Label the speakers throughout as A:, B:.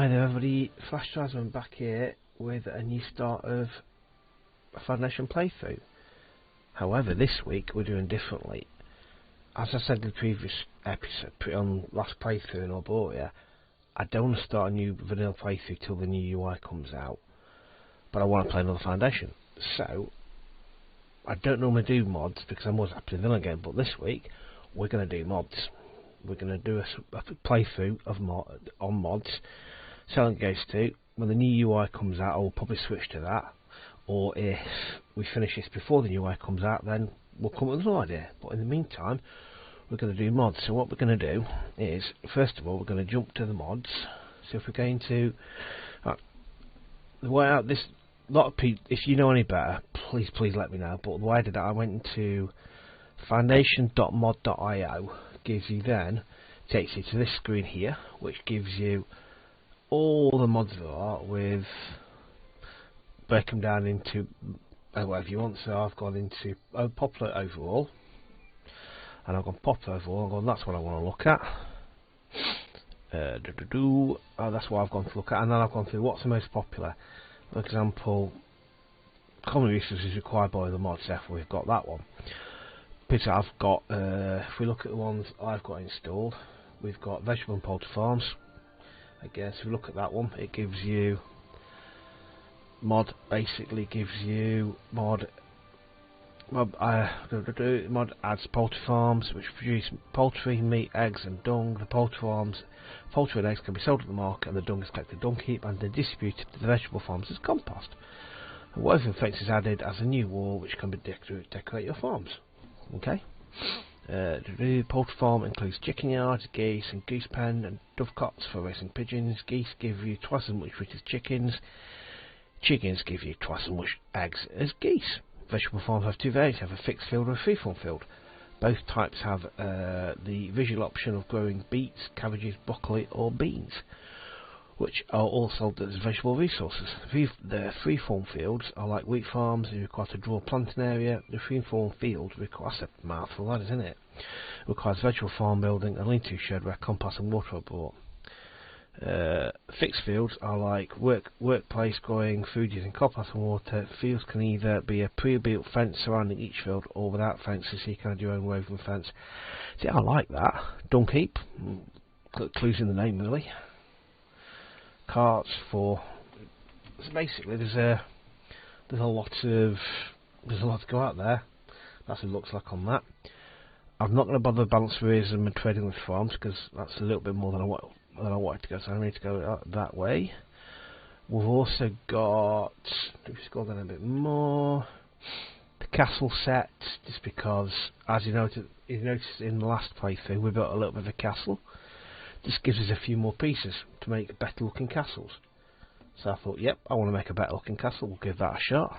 A: Hi there everybody, Flash Driveman back here with a new start of a Foundation playthrough. However, this week we're doing differently. As I said in the previous episode, on last playthrough in Alboria, I don't want to start a new vanilla playthrough till the new UI comes out, but I want to play another Foundation. So, I don't normally do mods because I'm always happy to vanilla game, but this week we're going to do mods. We're going to do a playthrough of on mods. Selling goes to when the new UI comes out, I will probably switch to that. Or if we finish this before the new UI comes out, then we'll come up with another idea. But in the meantime, we're going to do mods. So what we're going to do is, first of all, we're going to jump to the mods. So if we're going to the way out, this lot of people, if you know any better, please let me know. But the way I did that, I went into foundation.mod.io. Gives you takes you to this screen here, which gives you all the mods there are, with break them down into whatever you want. So I've gone into popular overall, and I've gone popular overall. I've gone, that's what I want to look at. That's what I've gone to look at, and then I've gone through what's the most popular. For example, common resources required by the mods. Therefore, we've got that one. I've got, if we look at the ones I've got installed, we've got vegetable and poultry farms. Again, so if we look at that one, it gives you mod, basically gives you mod adds poultry farms which produce poultry, meat, eggs and dung. The poultry and eggs can be sold at the market, and the dung is collected dung heap and then distributed to the vegetable farms as compost. And woven fence is added as a new wall which can be decorate your farms. Okay. Poultry farm includes chicken yards, geese and goose pen and dovecots for raising pigeons. Geese give you twice as much meat as chickens. Chickens give you twice as much eggs as geese. Vegetable farms have two variants. You have a fixed field and a freeform field. Both types have the visual option of growing beets, cabbages, broccoli or beans, which are all sold as vegetable resources. The freeform fields are like wheat farms. You require to draw a planting area. The freeform field requires a mouthful, that isn't it? Requires vegetable farm building, a lean-to shed where compost and water are brought. Fixed fields are like workplace growing food using compost and water. Fields can either be a pre-built fence surrounding each field or without fences, so you can have your own woven fence. See, I like that. Dung heap, clues in the name really. Carts for, so basically there's a lot to go out there. That's what it looks like on that. I'm not going to bother balance realism and trading with farms because that's a little bit more than I wanted to go, so I need to go that way. We've also got, if we scroll down a bit more, the castle set, just because as you noticed in the last playthrough we built a little bit of a castle. This gives us a few more pieces to make better looking castles. So I thought, yep, I want to make a better looking castle, we'll give that a shot.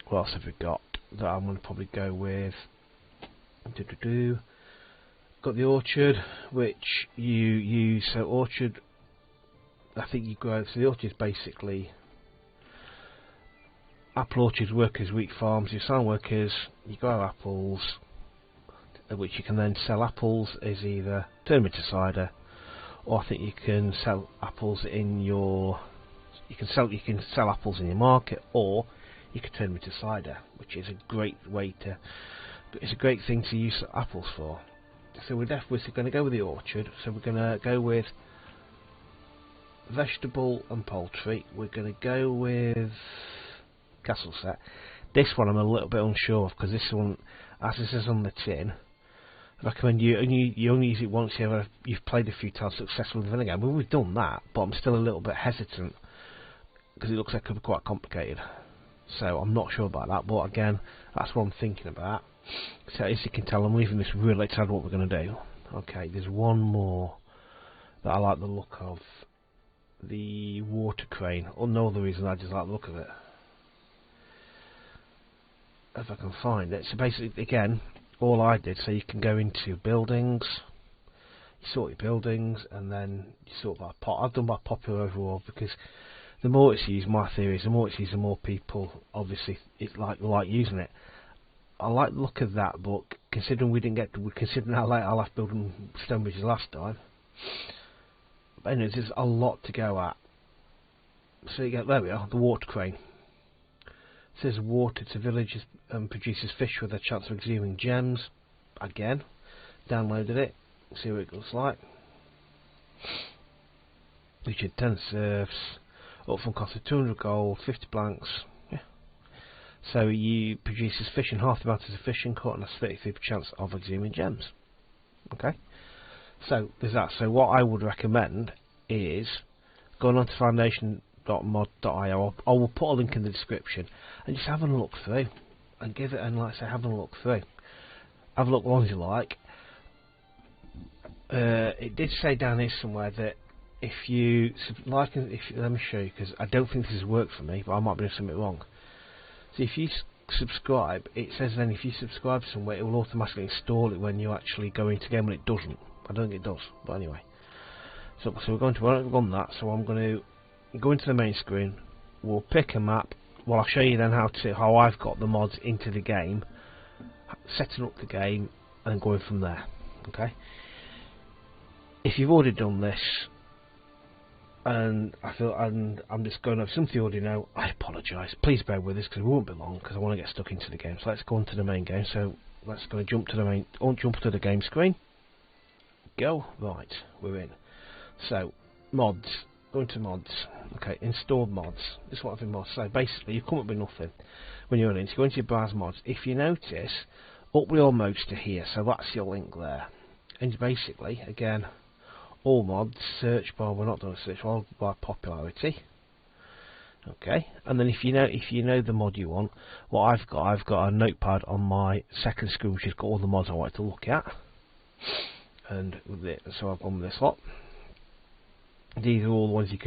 A: What else have we got that I'm going to probably go with? Got the orchard, which you use, so orchard, I think you grow, so the orchard is basically apple orchards work as wheat farms. You sign workers, you grow apples, which you can then sell apples as either turn them into cider, or I think you can sell apples in your apples in your market, or you can turn them into cider, which is a great way to, it's a great thing to use apples for. So we're definitely going to go with the orchard. So we're going to go with vegetable and poultry. We're going to go with castle set. This one I'm a little bit unsure of because this one, as this is on the tin, I recommend you only use it once you've played a few times successfully with the game. Well, we've done that, but I'm still a little bit hesitant because it looks like it could be quite complicated. So I'm not sure about that, but again, that's what I'm thinking about. So as you can tell, I'm leaving this really excited what we're going to do. Okay, there's one more that I like the look of. The water crane. Oh, no other reason, I just like the look of it. If I can find it. So basically, again, all I did, so you can go into buildings, you sort your buildings, and then you sort by I've done by popular overall because the more it's used, my theory is the more it's used, the more people obviously like using it. I like the look of that, but considering considering how late I left building stone bridges last time, But anyways, there's a lot to go at. So you get, there we are, the water crane. It says water to villages and produces fish with a chance of exhuming gems. Again, downloaded it, see what it looks like. Featured 10 serfs, upfront cost of 200 gold, 50 blanks. Yeah. So you produces fish in half the amount as a fishing cut and has 33% chance of exhuming gems. Okay. So there's that. So what I would recommend is going on to foundation.mod.io. I will put a link in the description and just have a look through and give it, and like I say, have a look through. Have a look at the ones you like. It did say down here somewhere that if you let me show you, because I don't think this has worked for me, but I might be doing something wrong. So if you subscribe, it says then if you subscribe somewhere, it will automatically install it when you actually go into game, and it doesn't. I don't think it does, but anyway. So we're going to run that. So I'm going to go into the main screen. We'll pick a map. Well, I'll show you then how I've got the mods into the game, setting up the game, and going from there. Okay. If you've already done this, and I'm just going over something you already know, I apologise. Please bear with us because it won't be long, because I want to get stuck into the game. So let's go into the main game. So let's go jump to the game screen. Go. Right, we're in. So mods. Go into mods. Okay, install mods. This is what I've been mods. So basically, you come up with nothing when you're in. So go into your browse mods. If you notice, up with all modes to here. So that's your link there. And basically, again, all mods, search bar. We're not doing a search bar by popularity. Okay, and then if you know the mod you want, what I've got a notepad on my second screen which has got all the mods I want to look at. And with it, so I've gone with this lot. These are all the ones you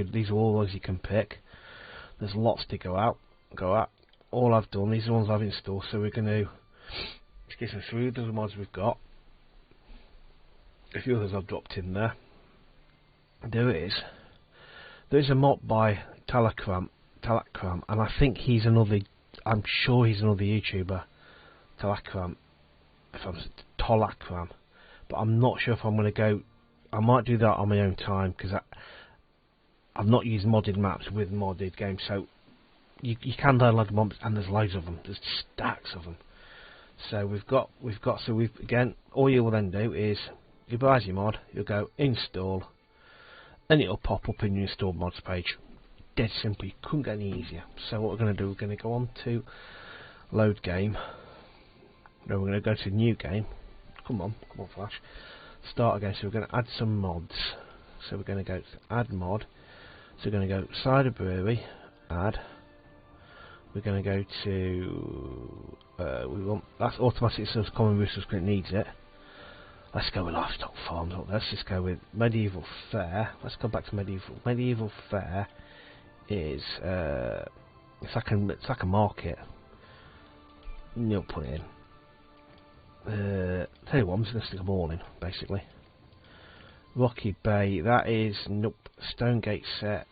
A: can pick. There's lots to go at. All I've done, these are the ones I've installed. So we're going to skip through the mods we've got. A few others I've dropped in there. There's a mod by Talakram, and I think I'm sure he's another YouTuber, Talakram, Tolakram, but I'm not sure if I'm going to go. I might do that on my own time, because I've not used modded maps with modded games. So you can download mods, and there's loads of them. There's stacks of them. So again, all you will then do is you browse your mod, you'll go install, and it'll pop up in your installed mods page. Dead simple. You couldn't get any easier. So what we're going to do, we're going to go on to load game. No, we're going to go to new game. Come on Flash. Start again. So we're going to add some mods. So we're going to go to add mod. So we're going to go cider brewery, add. We're going to go to that's automatic source common resource because it needs it. Let's go with livestock farms. Let's just go with medieval fair. Let's go back to medieval. Medieval fair is it's like a market. You'll put it in. Tell you what, I'm just gonna stick them all in basically. Rocky Bay. That is nope. Stonegate set.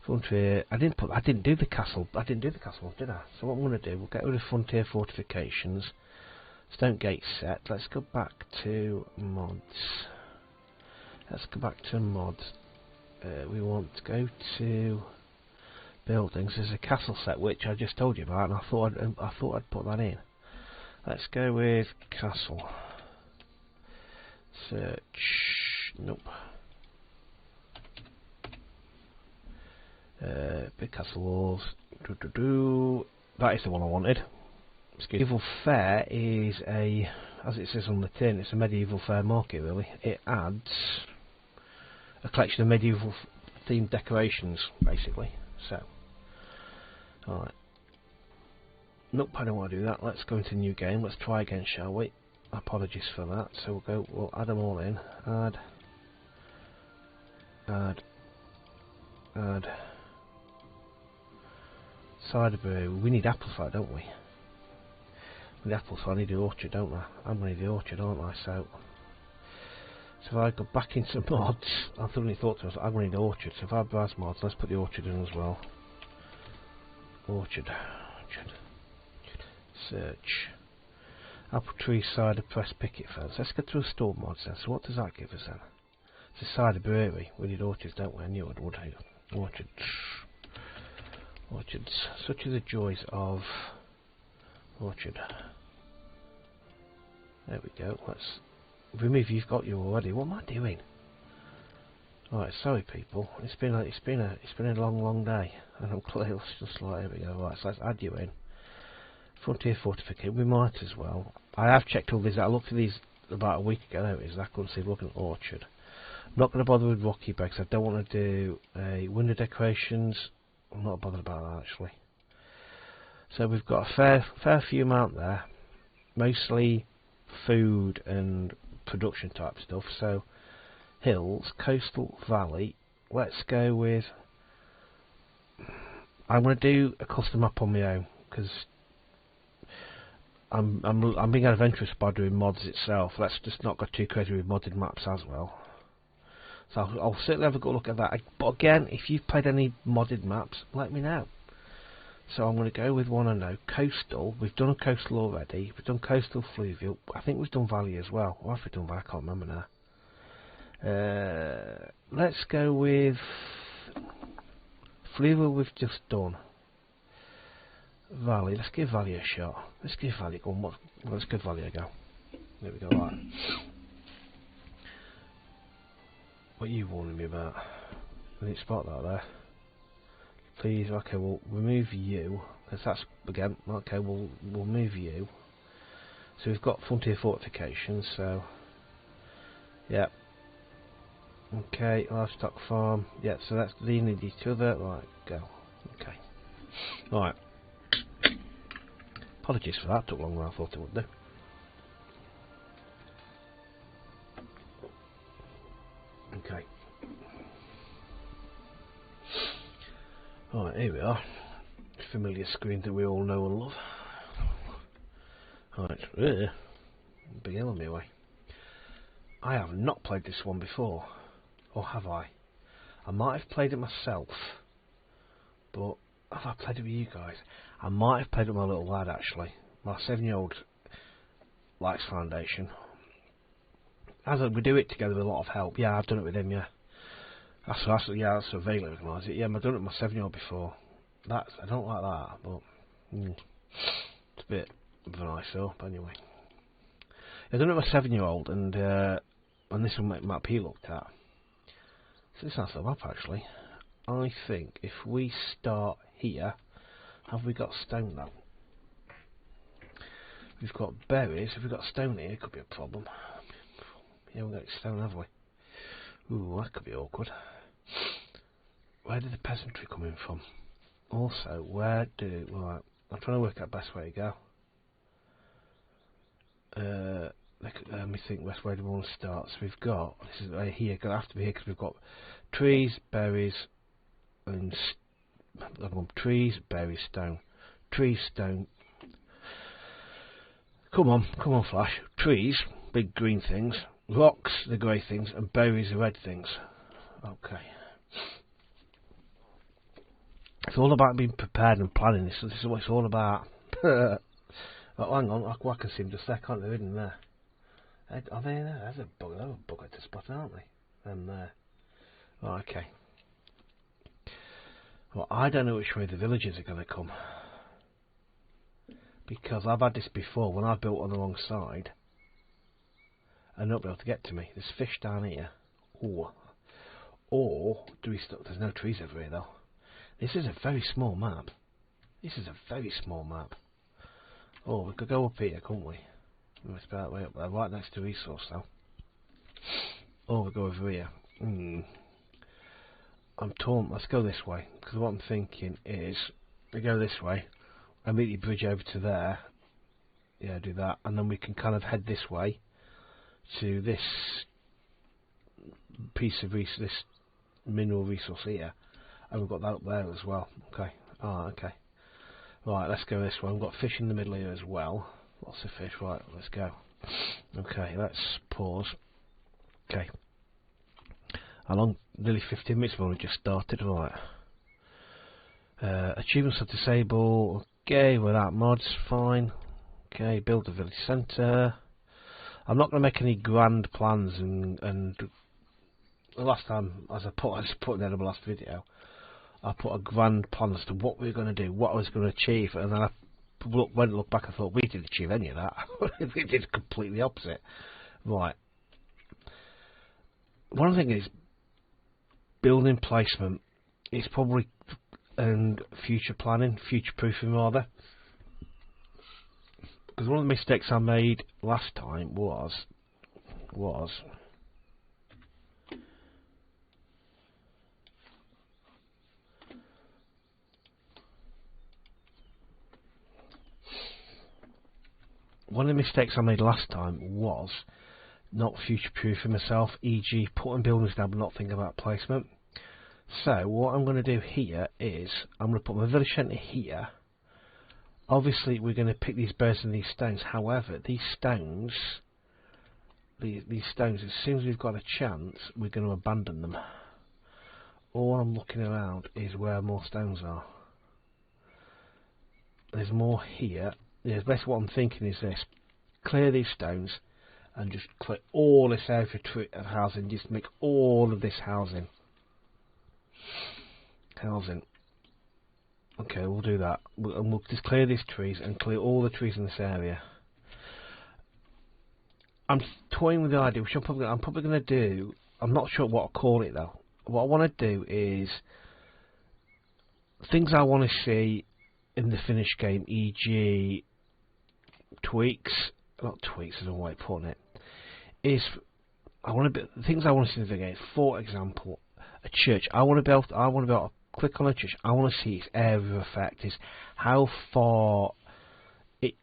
A: Frontier. I didn't do the castle. I didn't do the castle, did I? So what I'm gonna do, we'll get rid of frontier fortifications. Stonegate set. Let's go back to mods. We want to go to buildings. There's a castle set which I just told you about, and I thought I'd put that in. Let's go with castle. Search. Nope. Big castle walls. That is the one I wanted. Medieval fair is as it says on the tin, it's a medieval fair market really. It adds a collection of medieval themed decorations basically. So, alright. Nope, I don't want to do that. Let's go into new game. Let's try again, shall we? Apologies for that. So we'll add them all in. Add. Cider brew. We need apple cider, don't we? With apple cider, I need the orchard, don't I? I'm going to need the orchard, aren't I? So if I go back into mods, I suddenly thought to myself, I'm going to need the orchard. So if I browse mods, let's put the orchard in as well. Orchard. Search. Apple tree cider press picket fence. Let's get to install mods then. So what does that give us then? It's a cider brewery. We need orchards, don't we? I knew it would. Orchards. Orchards. Such are the joys of orchard. There we go. Let's remove. You've got you already. What am I doing? Right, sorry people. It's been a long day, and I'm clearly just like, here we go. Right, so let's add you in. Frontier Fortification. We might as well. I have checked all these. I looked at these about a week ago. There it is. I couldn't see looking at orchard. I'm not going to bother with rocky beds. I don't want to do window decorations. I'm not bothered about that actually. So we've got a fair few amount there, mostly food and production type stuff. So hills, coastal, valley. Let's go with. I'm going to do a custom map on my own because I'm being adventurous by doing mods itself. Let's just not go too crazy with modded maps as well. So I'll certainly have a good look at that. But again, if you've played any modded maps, let me know. So I'm going to go with one I know. Coastal. We've done a coastal already. We've done coastal fluvial. I think we've done valley as well. Or have we done valley? I can't remember now. Let's go with fluvial. We've just done. Valley. Let's give valley a shot. Let's give valley. Let's give valley a go. There we go. Right. What are you warning me about? I didn't spot that there. Please, okay, we'll remove you. Because that's, again, okay, we'll move you. So we've got frontier fortifications, so... yeah. Okay, livestock farm. Yeah, so that's leaning each other. Right, go. Okay. Right. Apologies for that, took longer than I thought it would do. Okay. Right, here we are. Familiar screen that we all know and love. Right, big L on my way. I have not played this one before. Or have I? I might have played it myself. But have I played it with you guys? I might have played it with my little lad actually. My 7-year-old likes Foundation. We do it together with a lot of help. Yeah, I've done it with him, yeah. That's a vaguely recognise it. Yeah, I've done it with my 7-year-old before. I don't like that, but it's a bit of an eyesore, but anyway. I've done it with my 7-year-old, and this map he looked at. So this is a map actually. I think if we start here, have we got stone now? We've got berries. If we've got stone here, it could be a problem. Yeah, we've got stone, have we? Ooh, that could be awkward. Where did the peasantry come in from? Also, right, I'm trying to work out the best way to go. Let me think, where do we want to start? So we've got, this is here, gonna have to be here because we've got trees, berries, and trees, berries, stone. Trees, stone. Come on, Flash. Trees, big green things. Rocks, the grey things, and berries, the red things. Okay. It's all about being prepared and planning this. So this is what it's all about. Oh, hang on, I can see them just there, can't they? Hidden there. Are they there? There's a bugger to spot, aren't they? And there. Oh, okay. Well, I don't know which way the villagers are going to come. Because I've had this before when I built on the wrong side. And not be able to get to me. There's fish down here. Or do we stop? There's no trees over here though. This is a very small map. This is a very small map. Oh, we could go up here, couldn't we? It's about way up there, right next to resource though. Or we go over here. I'm torn. Let's go this way because what I'm thinking is we go this way. Immediately bridge over to there. Yeah, do that, and then we can kind of head this way to this piece of this mineral resource here, and we've got that up there as well. Okay. Okay. Right, let's go this way. We've got fish in the middle here as well. Lots of fish. Right, let's go. Okay, let's pause. Okay. How long? Nearly 15 minutes. We've only just started. Right. Achievements are disabled. Okay, without mods, fine. Okay, build a village centre. I'm not going to make any grand plans and the last time, as I just put in the last video, I put a grand plan as to what we were going to do, what I was going to achieve, and then I went and looked back and thought, we didn't achieve any of that. We did completely opposite. Right. One thing is, building placement is probably, and future planning, future proofing rather. Because one of the mistakes I made last time was not future proofing myself, e.g. putting buildings down but not thinking about placement. So what I'm going to do here is I'm going to put my village centre here. Obviously we're going to pick these birds and these stones. However, these stones, as soon as we've got a chance, we're going to abandon them. All I'm looking around is where more stones are. There's more here. Yeah, basically what I'm thinking is this: clear these stones and just clear all this area of housing. Just make all of this housing. Okay, we'll do that. We'll just clear these trees and clear all the trees in this area. I'm toying with the idea, which I'm probably going to do. I'm not sure what I'll call it though. What I want to do is things I want to see in the finished game, e.g. tweaks, not tweaks is a way of putting it, is things I want to see in the game. For example, a church. I want to be able to click on a church. I want to see its area of effect, is how far it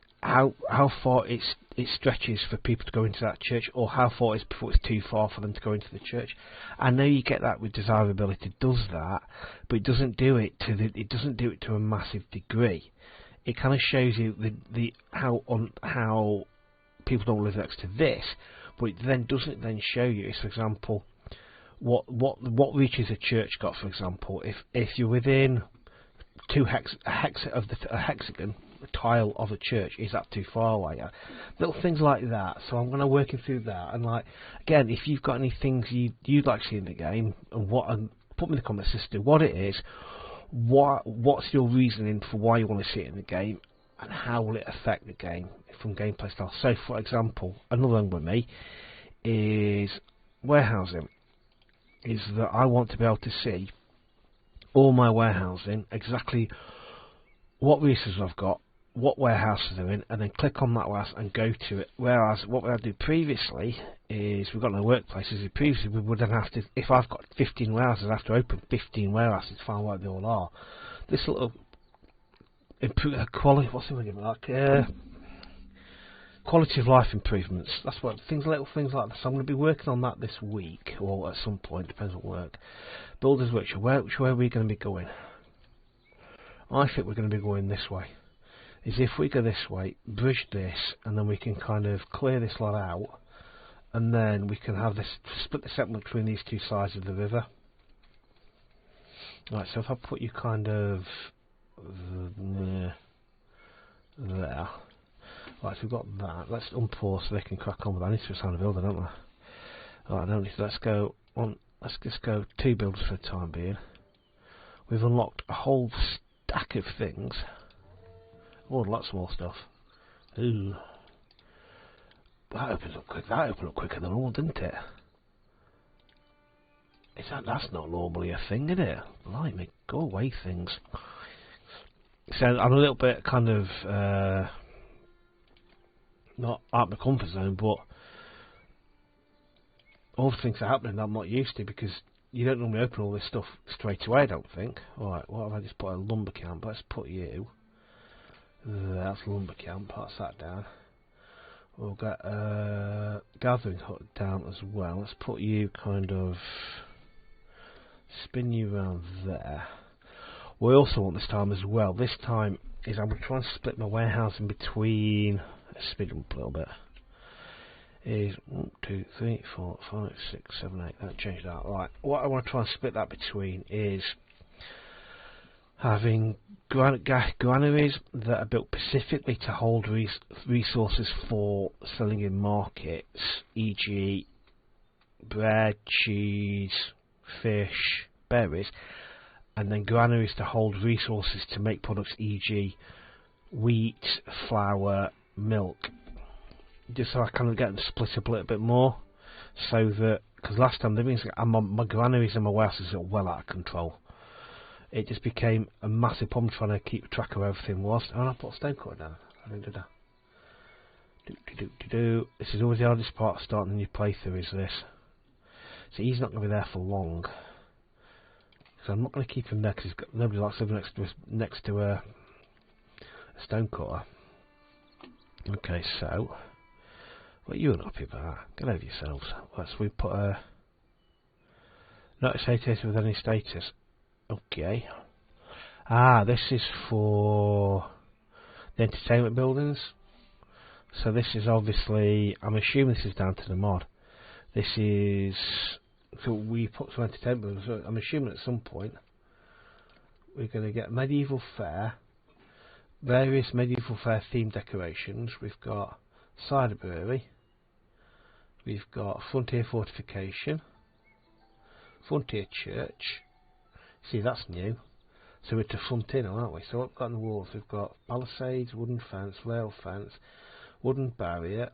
A: stretches for people to go into that church, or how far it's before it's too far for them to go into the church. I know you get that with desirability, it does that, but it doesn't do it to a massive degree. It kind of shows you how people don't live next to this, but it then doesn't then show you, for example, what reaches a church got. For example, if you're within a hexagon tile of a church, is that too far away? Little things like that. So I'm going to work through that, and like again, if you've got any things you'd like to see in the game, and put me in the comments as to what it is, what's your reasoning for why you want to see it in the game, and how will it affect the game from gameplay style. So for example, another one with me is warehousing. Is that I want to be able to see all my warehousing, exactly what resources I've got, what warehouses they're in, and then click on that warehouse and go to it. Whereas what I do previously is, we've got no workplaces. Previously we would then have to, if I've got 15 warehouses, I have to open 15 warehouses to find what they all are. This little quality, what's the word like? Quality of life improvements. That's what little things like this. I'm going to be working on that this week, or at some point, depends on work. Builders Workshop. Which way are we going to be going? I think we're going to be going this way. Is if we go this way, bridge this, and then we can kind of clear this lot out, and then we can have this split the settlement between these two sides of the river. Right. So if I put you kind of there. Right, so we've got that. Let's unpause so they can crack on with that. I need to assign a builder, don't I? Right, let's go on. Let's just go 2 builders for the time being. We've unlocked a whole stack of things. Oh, lots more stuff. Ooh, that opened up quick. That opened up quicker than all, didn't it? That's not normally a thing, is it? Blimey, go away, things. So I'm a little bit kind of. Not out of my comfort zone, but all the things that are happening I'm not used to, because you don't normally open all this stuff straight away, I don't think. Alright, what have I just put? A lumber camp. Let's put you. That's lumber camp, pass that down. We'll get a gathering hut down as well. Let's put you kind of, spin you around there. We also want this time as well. This time is I'm going to try and split my warehouse in between. Let's speed up a little bit. Is 1, 2, 3, 4, 5, 6, 7, 8. That changed that. Right. What I want to try and split that between is having granaries that are built specifically to hold resources for selling in markets, e.g. bread, cheese, fish, berries, and then granaries to hold resources to make products, e.g. wheat, flour, milk. Just so I kind of get them split up a little bit more, so that, because last time my granaries and my warehouses are well out of control. It just became a massive problem trying to keep track of everything was. And I put stone cut down. I think did I? This is always the hardest part of starting a new playthrough, is this. So he's not going to be there for long. So I'm not going to keep him there because nobody likes living next to a stone cutter. Okay, so what are you unhappy about? Get over yourselves. Let's we put a not associated with any status. Okay. This is for the entertainment buildings. So this is obviously, I'm assuming this is down to the mod. This is, so we put some entertainment buildings, so I'm assuming at some point we're going to get medieval fair, various medieval fair themed decorations. We've got cider brewery, we've got frontier fortification, frontier church. See, that's new. So we're to frontier now, aren't we? So what we've got on the walls, we've got palisades, wooden fence, rail fence, wooden barrier,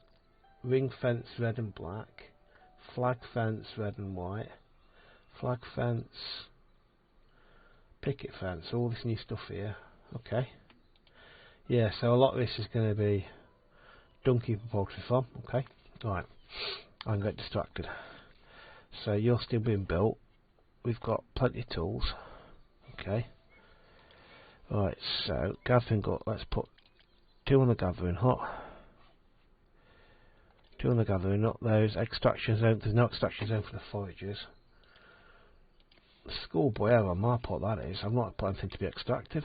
A: ring fence red and black, flag fence red and white, flag fence, picket fence, all this new stuff here. Okay. Yeah, so a lot of this is going to be Dunkeeper Poultry Farm. Okay. Alright. I'm getting distracted. So you're still being built. We've got plenty of tools. Okay. Right, so gathering gut, let's put 2 on the gathering hut. 2 on the gathering hut, there's extraction zone, there's no extraction zone for the foragers. Schoolboy error on my part, that is. I'm not putting anything to be extracted.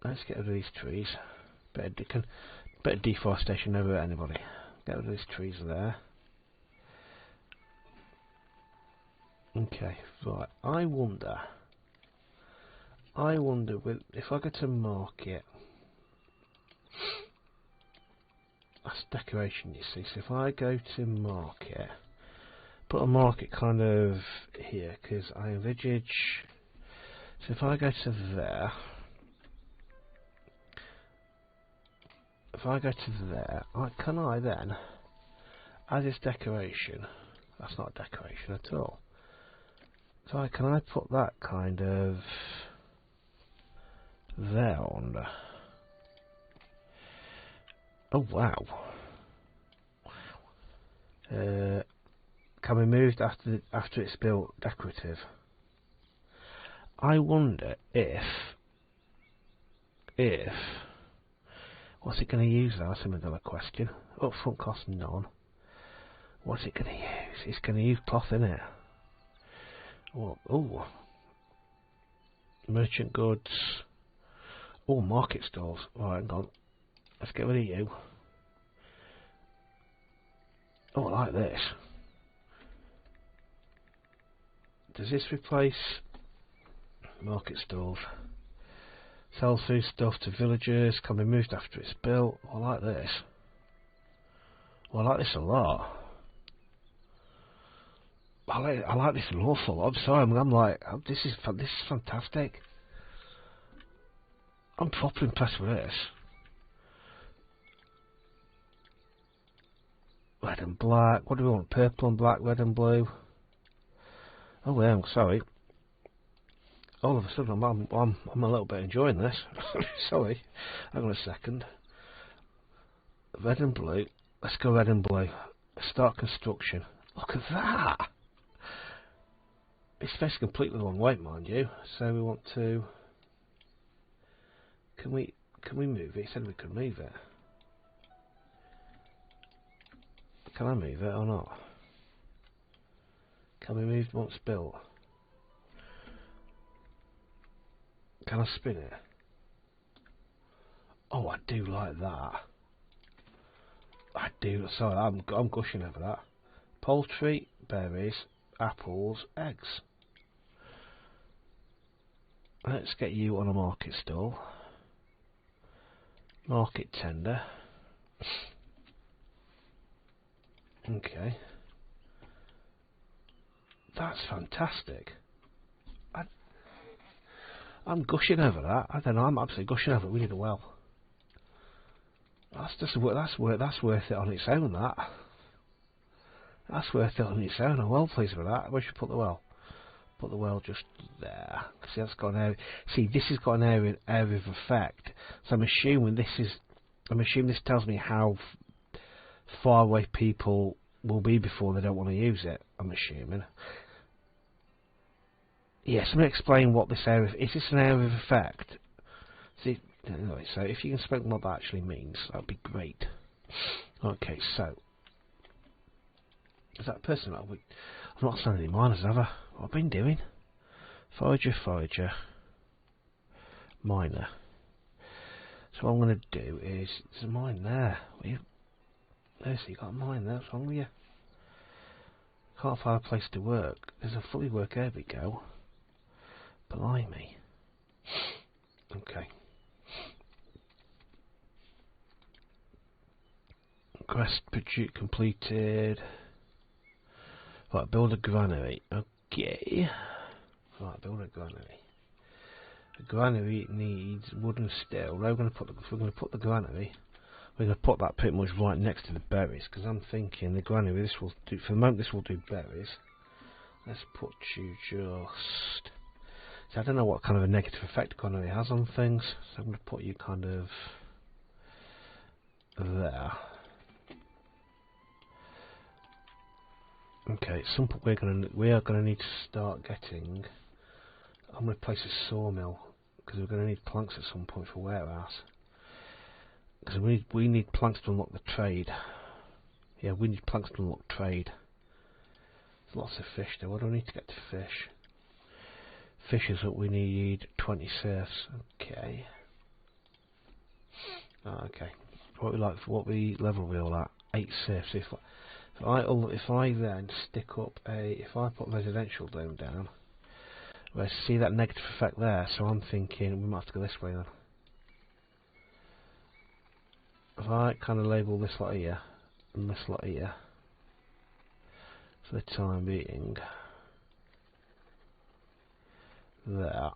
A: Let's get rid of these trees. Bit of deforestation never hurt anybody. Get rid of these trees there. Okay, right. I wonder if I go to market. That's decoration, you see. So if I go to market, put a market kind of here, because I envisage. So if I go to there, can I then add this decoration? That's not a decoration at all. So can I put that kind of there under? Oh wow. Can be moved after it's built decorative. I wonder if what's it going to use? That's another question. Upfront cost none. What's it going to use? It's going to use cloth in it. Oh, merchant goods. Oh, market stalls. Right, hang on. Let's get rid of you. Oh, I like this. Does this replace market stalls? Sells food stuff to villagers. Can be moved after it's built. I like this. I like this a lot. I like this an awful lot. I'm sorry. I'm like, this is fantastic. I'm proper impressed with this. Red and black. What do we want? Purple and black, red and blue. Oh yeah, I'm sorry. All of a sudden, I'm a little bit enjoying this. Sorry. Hang on a second. Red and blue. Let's go red and blue. Start construction. Look at that. It's faced completely the wrong way, mind you. So we want to. Can we move it? It said we could move it. Can I move it or not? Can we move once built? Can I spin it? Oh, I do like that. I do. Sorry, I'm gushing over that. Poultry, berries, apples, eggs. Let's get you on a market stall. Market tender. Okay. That's fantastic. I'm gushing over that. I don't know. I'm absolutely gushing over it. We need a well. That's just that's worth it on its own. That's worth it on its own. I'm well pleased with that. Where should we put the well? Put the well just there. See, that's got an area. See, this has got an area of effect. So I'm assuming this tells me how far away people will be before they don't want to use it. I'm assuming. Yes, let me explain what this area is. This an area of effect? See, anyway, so if you can explain what that actually means, that'd be great. Okay, so is that person? I've not done any miners, have I? What I've been doing? Forager, miner. So what I'm going to do is there's a mine there. There's you got a mine there. What's wrong with you? Can't find a place to work. There's a fully work. There we go. Blimey. Okay. Quest completed. Right, build a granary. Okay. Right, build a granary. A granary needs wood and steel. Now we're going to put the granary. We're going to put that pretty much right next to the berries, because I'm thinking the granary. This will do for the moment. This will do berries. Let's put you just. So I don't know what kind of a negative effect granary has on things. So I'm going to put you kind of there. Okay, at some point we are going to need to start getting. I'm going to place a sawmill because we're going to need planks at some point for warehouse. Because we need planks to unlock the trade. Yeah, we need planks to unlock trade. There's lots of fish there. What do I need to get to fish? Fish is what we need 20 serfs. Okay. Okay. What level are we all at? 8 serfs. If I then stick up if I put residential down, we see that negative effect there. So I'm thinking we might have to go this way then. If I kind of label this lot here and this lot here for the time being, there,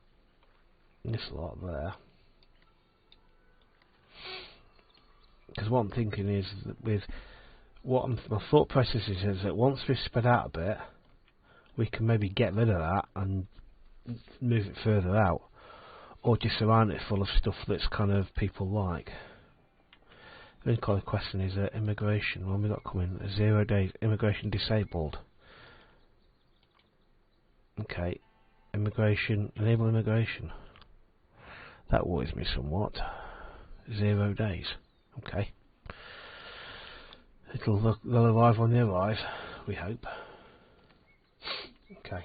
A: this lot there. Because what I'm thinking is that with my thought process is that once we've spread out a bit, we can maybe get rid of that and move it further out, or just surround it full of stuff that's kind of people like. The only kind of question is immigration. When we got coming 0 days, immigration disabled. Okay, immigration, enable immigration. That worries me somewhat. 0 days. Okay. They'll arrive when they arrive, we hope. Okay.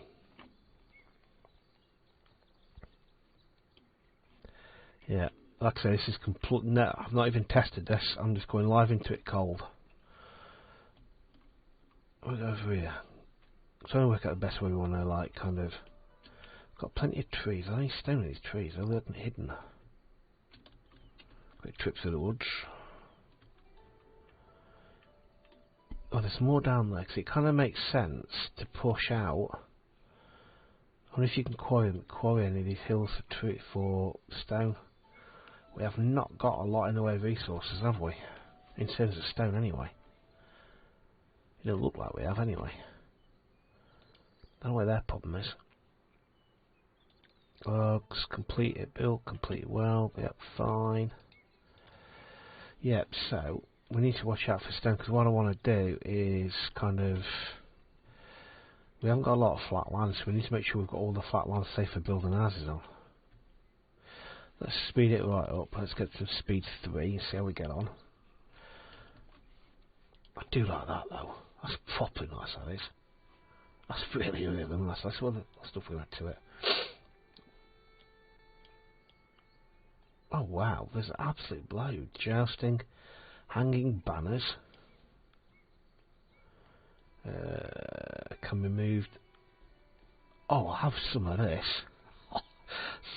A: Yeah, like I say, this is complete. No, I've not even tested this. I'm just going live into it cold. We'll go over here. I'm trying to work out the best way we want to, like, kind of. Got plenty of trees. I need stone in these trees. They're looking hidden. Quick trip through the woods. Oh, there's more down there, because it kind of makes sense to push out. I wonder if you can quarry any of these hills for stone. We have not got a lot in the way of resources, have we? In terms of stone, anyway. It don't look like we have, anyway. Don't know where their problem is. Logs, complete it, build, complete it well. Yep, fine. Yep, so we need to watch out for stone, because what I want to do is kind of. We haven't got a lot of flat land, so we need to make sure we've got all the flat land safe for building houses on. Let's speed it right up. Let's get to speed 3 and see how we get on. I do like that though. That's properly nice, that is. That's really, really nice. That's all the stuff we add to it. Oh wow, there's absolute blow. Jousting, hanging banners. Can be moved. Oh, I'll have some of this.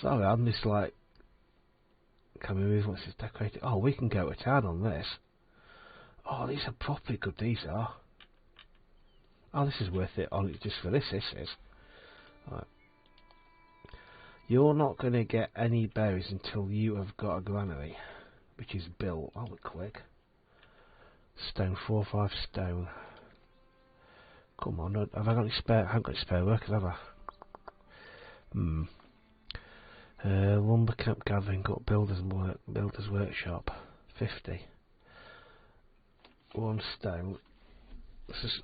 A: Sorry, I'm just like. Can we move once it's decorated? Oh, we can go to town on this. Oh, these are properly good, these are. Oh, this is worth it. Oh, just for this is. Right. You're not going to get any berries until you have got a granary, which is built. Oh, we're quick. Stone, 4 or 5 stone. Come on, have I got any spare? I haven't got any spare workers, have I? Lumber camp gathering, got builders workshop, 50. 1 stone.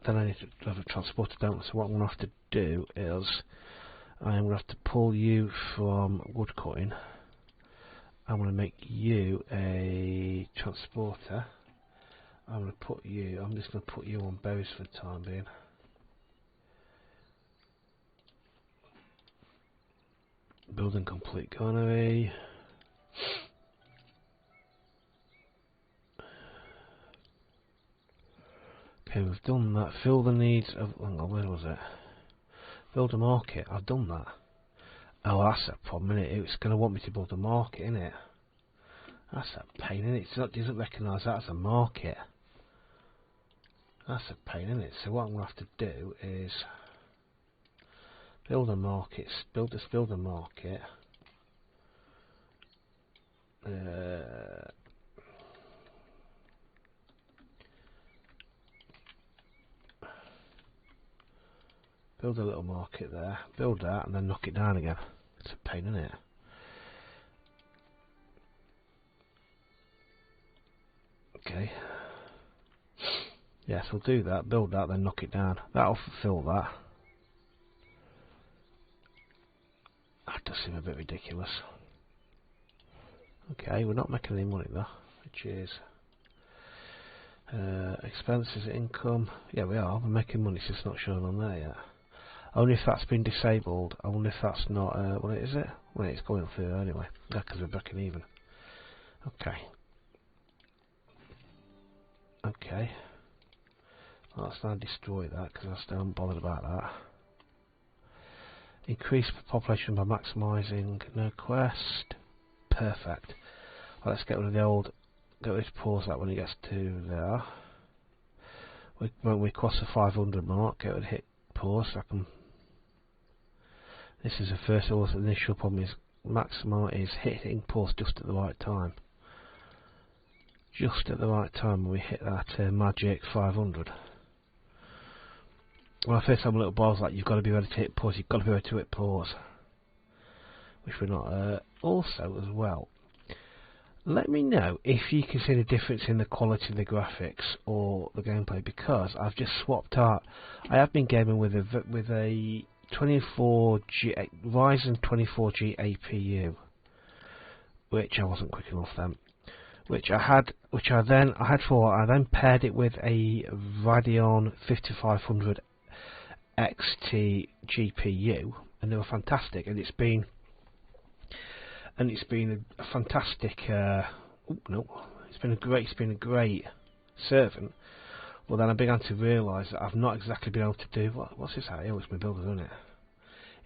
A: Then I need to have a transporter down. So what I'm going to have to do is I'm going to have to pull you from wood cutting. I'm going to make you a transporter. I'm just going to put you on berries for the time being. Building complete granary. Okay, we've done that. Fill the needs of. Hang on, where was it? Build a market. I've done that. Oh, that's a problem, innit? It's going to want me to build a market, innit? That's a pain, innit? It doesn't recognise that as a market. That's a pain, innit? So what I'm going to have to do is build a market. Build a market. Build a little market there. Build that and then knock it down again. It's a pain, isn't it? Okay. Yes, we'll do that. Build that, then knock it down. That'll fulfill that. That does seem a bit ridiculous. Okay, we're not making any money though, which is expenses, income. Yeah, we are. We're making money. It's just not showing on there yet. Only if that's been disabled. I wonder if that's not. What is it? Well, it's going through anyway. Yeah, because we're breaking even. Okay. Okay. Well, let's now destroy that because I still haven't bothered about that. Increase population by maximising. No quest. Perfect. Well, let's get rid of the old. Get rid of pause that when it gets to there. When we cross the 500 mark, get rid of hit pause. So I can. This is the first initial problem is maximize is hitting pause just at the right time. Just at the right time when we hit that magic 500. When I first have a little balls like you've got to be ready to hit pause, you've got to be ready to hit pause. Which we're not. Also as well, let me know if you can see the difference in the quality of the graphics or the gameplay, because I've just swapped out. I have been gaming with a 24G Ryzen 24G APU, which I wasn't quick enough then. I then paired it with a Radeon 5500 XT GPU, and they were fantastic. And it's been a fantastic. It's been a great servant. Well, then I began to realise that I've not exactly been able to do what's this out here? It's my builder, isn't it?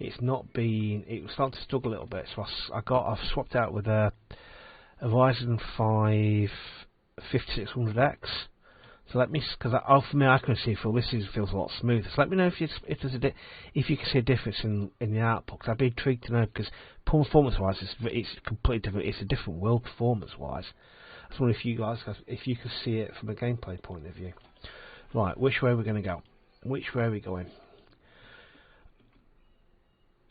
A: It's not been. It was starting to struggle a little bit, so I've swapped out with a Ryzen 5 5600X. So let me, because for me I can see feels a lot smoother. So let me know if you can see a difference in the output. Cause I'd be intrigued to know, because performance-wise it's completely different. It's a different world performance-wise. I just wonder if you guys, if you can see it from a gameplay point of view. Right, which way are we going to go? Which way are we going?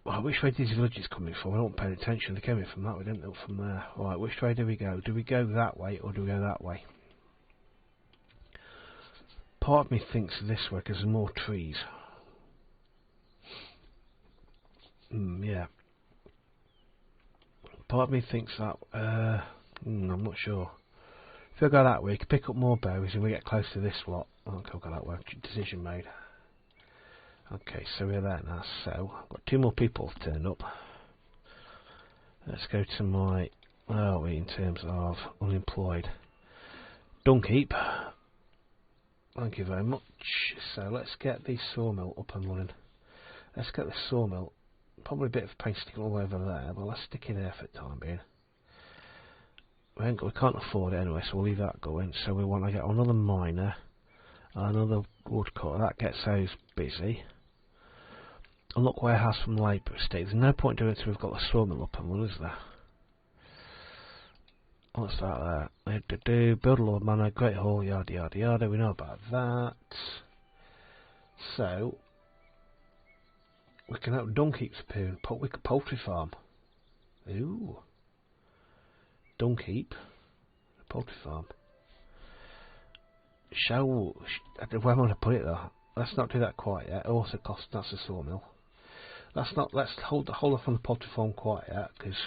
A: Well, which way did these villages coming from? I wasn't paying attention. They came in from that way, didn't they? From there. Right, which way do we go? Do we go that way or do we go that way? Part of me thinks this way because there's more trees. Yeah. Part of me thinks that. I'm not sure. If we go that way, we can pick up more berries and we get close to this lot. Okay, I'll go that way. Decision made. Okay, so we're there now. So I've got 2 more people turned up. Let's go to my. Where are we in terms of unemployed? Dung heap. Thank you very much. So let's get the sawmill up and running. Let's get the sawmill. Probably a bit of paint sticking all over there, but let's stick it there for the time being. We can't afford it anyway, so we'll leave that going. So we want to get another miner Another woodcut. That gets those busy. Unlock warehouse from labour estate. There's no point doing it until we've got the sawmill up and running, is there? What's that there? Build a Lord Manor, Great Hall, yada yada yada. We know about that. So we can have dung heaps appearing. We could poultry farm. Ooh. Dung heap. Poultry farm. Where am I going to put it though? Let's not do that quite yet. It also costs. That's a sawmill. Let's hold off on the poultry farm quite yet, because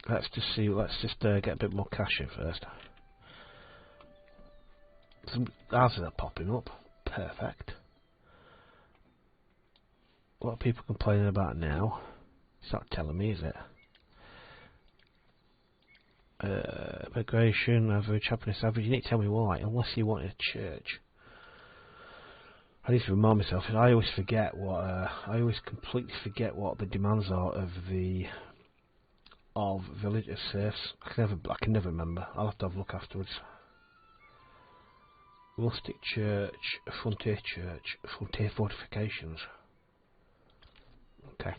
A: let's just get a bit more cash in first. Some houses are popping up. Perfect. What are people complaining about now? It's not telling me, is it? Migration, average, happiness average. You need to tell me why, unless you want a church. I need to remind myself. I always forget what. I always completely forget what the demands are of village of serfs. I can never remember. I'll have to have a look afterwards. Rustic church, frontier fortifications. Okay.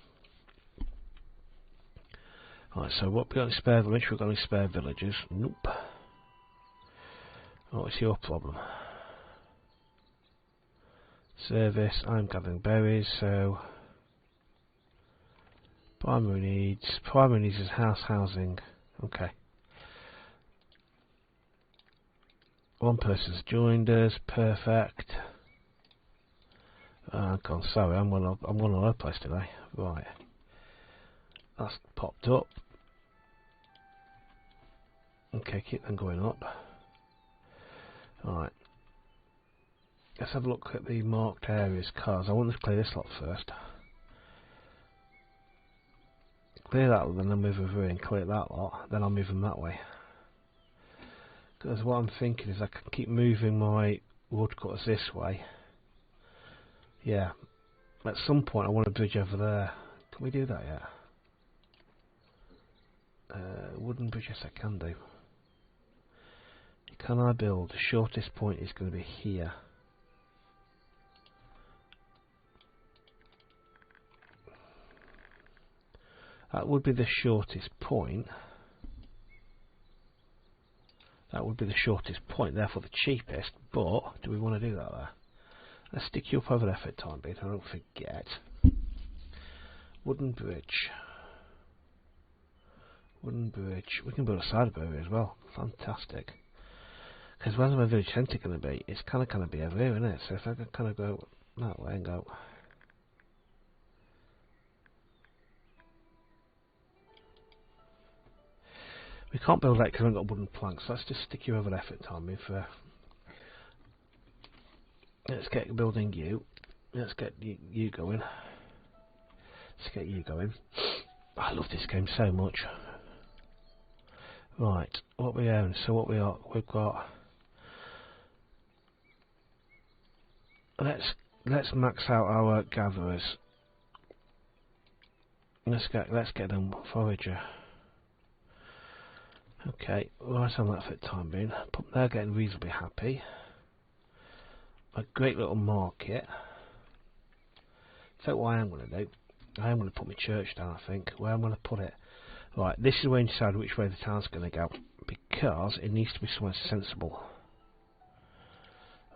A: Right, so what we got in spare village? We've got any spare villages? Nope. What's your problem? Service, I'm gathering berries, so primary needs is housing. Okay. One person's joined us, perfect. God, sorry, I'm going all over the place today. Right. That's popped up. Okay, keep them going up. Alright. Let's have a look at the marked areas, cars. I want to clear this lot first. Clear that lot, then I'll move over and clear that lot, then I'll move them that way. Because what I'm thinking is I can keep moving my woodcutters this way. Yeah. At some point I want a bridge over there. Can we do that yet? Wooden bridge, yes I can do. Can I build? The shortest point is going to be here. That would be the shortest point. That would be the shortest point, therefore the cheapest, but do we want to do that there? Let's stick you up over there for the time being, I don't forget. Wooden bridge. Wooden bridge. We can build a side area as well. Fantastic. Because where's my village centre going to be? It's kind of going to be over here, isn't it? So if I can kind of go that way and go. We can't build that because we haven't got wooden planks. So let's just stick you over there for the time being. Let's get building you. Let's get you going. Let's get you going. I love this game so much. Right, what we own. So what we've got. Let's max out our gatherers. Let's get them forager. Okay, right on that for the time being. They're getting reasonably happy. A great little market. So what I am going to do, I am going to put my church down, I think. Where I'm going to put it. Right, this is where you decide which way the town's going to go. Because it needs to be somewhere sensible.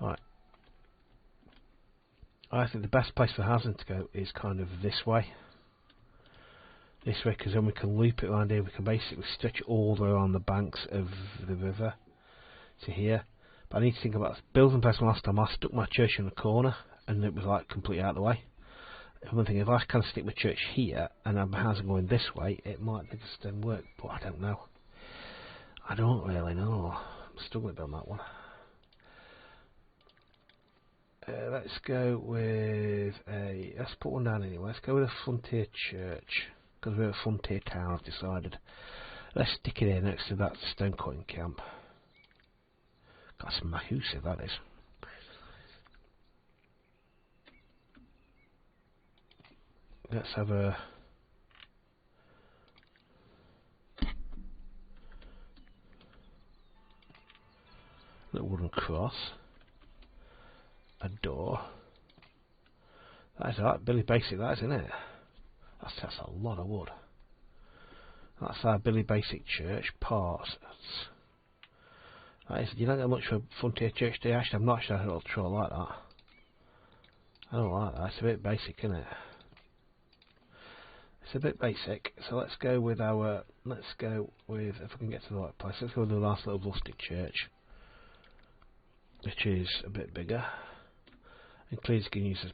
A: Right. I think the best place for housing to go is kind of this way. This way, because then we can loop it around here. We can basically stretch it all the way around the banks of the river to here. But I need to think about this. Building place last time, I stuck my church in the corner and it was like completely out of the way. One thing, if I kind of stick my church here and have my housing going this way, it might just work. But I don't know. I don't really know. I'm struggling on that one. Let's go with a. Let's put one down anyway. Let's go with a frontier church. Because we're a frontier town, I've decided. Let's stick it here next to that stone cutting camp. That's massive, that is. Let's have a little wooden cross. a door. That is alright, Billy Basic, that isn't it? That's a lot of wood. That's our Billy Basic Church parts. That is, you don't get much for a Frontier Church, do you? Actually, I'm not sure I like that. I don't like that. It's a bit basic, isn't it? It's a bit basic. So let's go with our. Let's go with, if I can get to the right place. Let's go with the last little rustic church, which is a bit bigger. And clearly, you can use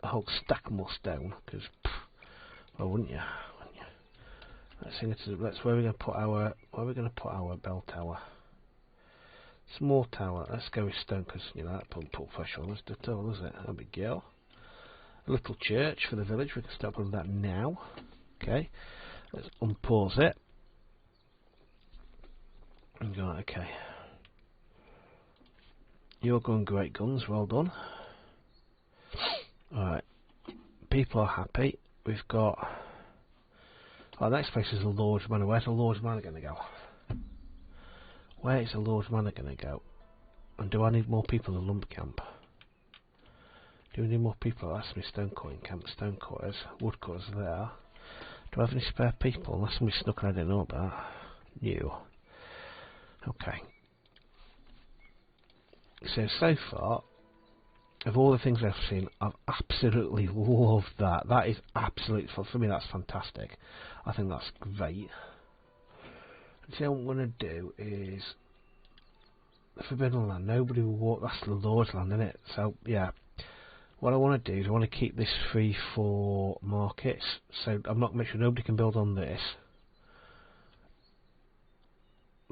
A: a whole stack more stone because, well, wouldn't you? Let's think where are we going to put our bell tower? Small tower. Let's go with stone because you know that put pressure on us. Does it? A big girl. A little church for the village. We can start with that now. Okay. Let's unpause it. And go, okay. You're going great guns. Well done. Alright. People are happy. We've got. Our next place is the Lord's Manor. Where's the Lord's Manor going to go? Where is the Lord's Manor going to go? And do I need more people in the lumber camp? Do we need more people? That's my stone cutting camp, stone cutters, wood cutters there. Do I have any spare people? Unless somebody snuck and I didn't know about. You. Okay. So far, of all the things I've seen, I've absolutely loved that. That is absolutely, for me that's fantastic. I think that's great. So what I'm going to do is the Forbidden Land. Nobody will walk. That's the Lord's Land, isn't it? So yeah, what I want to do is I want to keep this free for markets. So I'm not make sure nobody can build on this.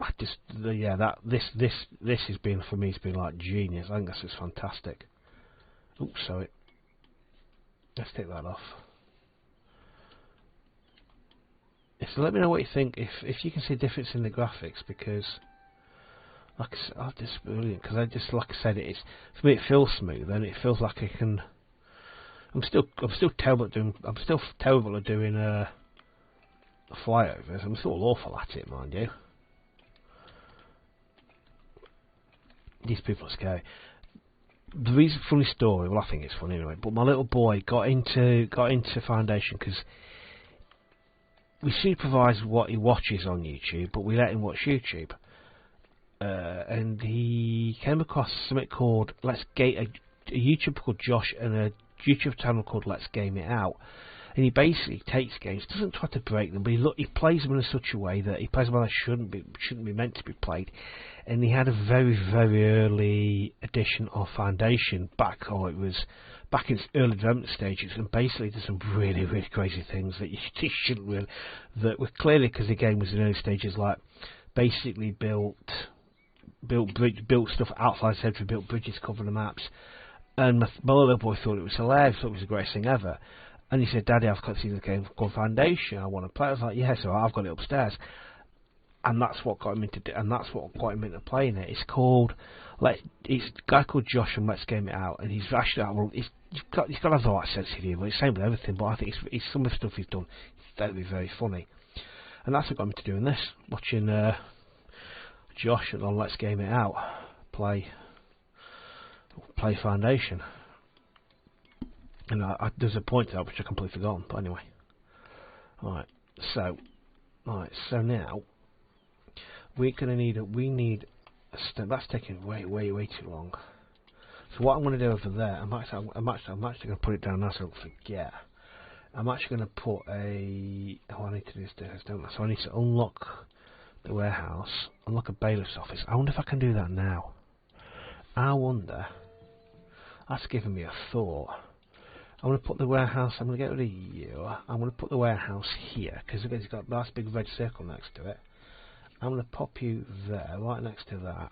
A: I just this has been for me. It's been like genius. I think this is fantastic. Oops, sorry. Let's take that off. So let me know what you think, if you can see a difference in the graphics, because like I just brilliant, because I just, like I said, it's for me it feels smooth and it feels like I can. I'm still terrible at doing flyovers. I'm still awful at it, mind you. These people are scary. The reason, funny story. Well, I think it's funny anyway. But my little boy got into Foundation because we supervise what he watches on YouTube, but we let him watch YouTube. And he came across something called a YouTuber called Josh and a YouTube channel called Let's Game It Out. And he basically takes games, doesn't try to break them, but he plays them in such a way that he plays them how they shouldn't be meant to be played. And he had a very, very early edition of Foundation back in its early development stages, and basically did some really, really crazy things that you shouldn't really. That were clearly, because the game was in early stages, like basically built stuff outside the centre, built bridges, covered the maps. And my little boy thought it was hilarious, thought it was the greatest thing ever. And he said, "Daddy, I've got to see the game called Foundation. I want to play." I was like, "Yes, yeah, so I've got it upstairs." And that's what got him into playing it. It's called it's a guy called Josh and Let's Game It Out, and he's actually he's got to have the right sense of humour. It's the same with everything, but I think it's some of the stuff he's done is very, very funny. And that's what got me to doing this, watching Josh on Let's Game It Out play Foundation. And there's a point to that which I completely forgotten, but anyway. Alright, so now we're gonna need we need a stone. That's taking way too long. So what I'm gonna do over there, I'm actually gonna put it down now so I don't forget. I'm actually gonna put I need to do this, don't I? So I need to unlock the warehouse, unlock a bailiff's office. I wonder if I can do that now. I wonder. That's given me a thought. I'm going to put the warehouse, I'm going to get rid of you. I'm going to put the warehouse here, because it's got a nice big red circle next to it. I'm going to pop you there, right next to that.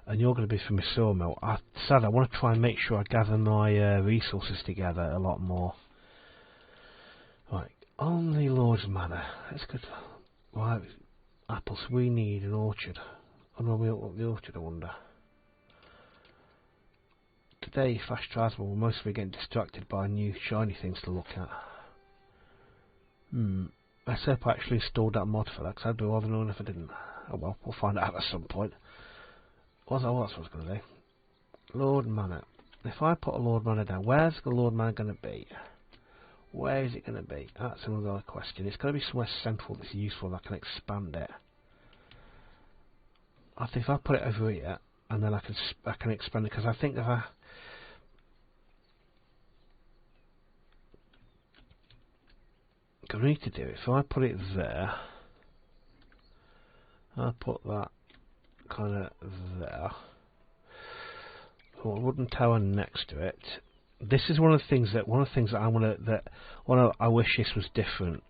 A: And you're going to be from my sawmill. I want to try and make sure I gather my resources together a lot more. Right, on the Lord's Manor. That's good. Right, apples. We need an orchard. I don't know we up the orchard, I wonder. Today, Flash Tribesmen will mostly get distracted by new shiny things to look at. Let's hope I actually installed that mod for that, because I'd be rather known if I didn't. Oh well, we'll find out at some point. What else was I going to do? Lord Manor. if I put a Lord Manor down, where's the Lord Manor going to be? Where is it going to be? That's another question. It's going to be somewhere central that's useful and I can expand it. I think if I put it over here, and then I can expand it, because I think if I need to do it, if I put it there, I put that kind of there, or a wooden tower next to it. This is one of the things that I wish this was different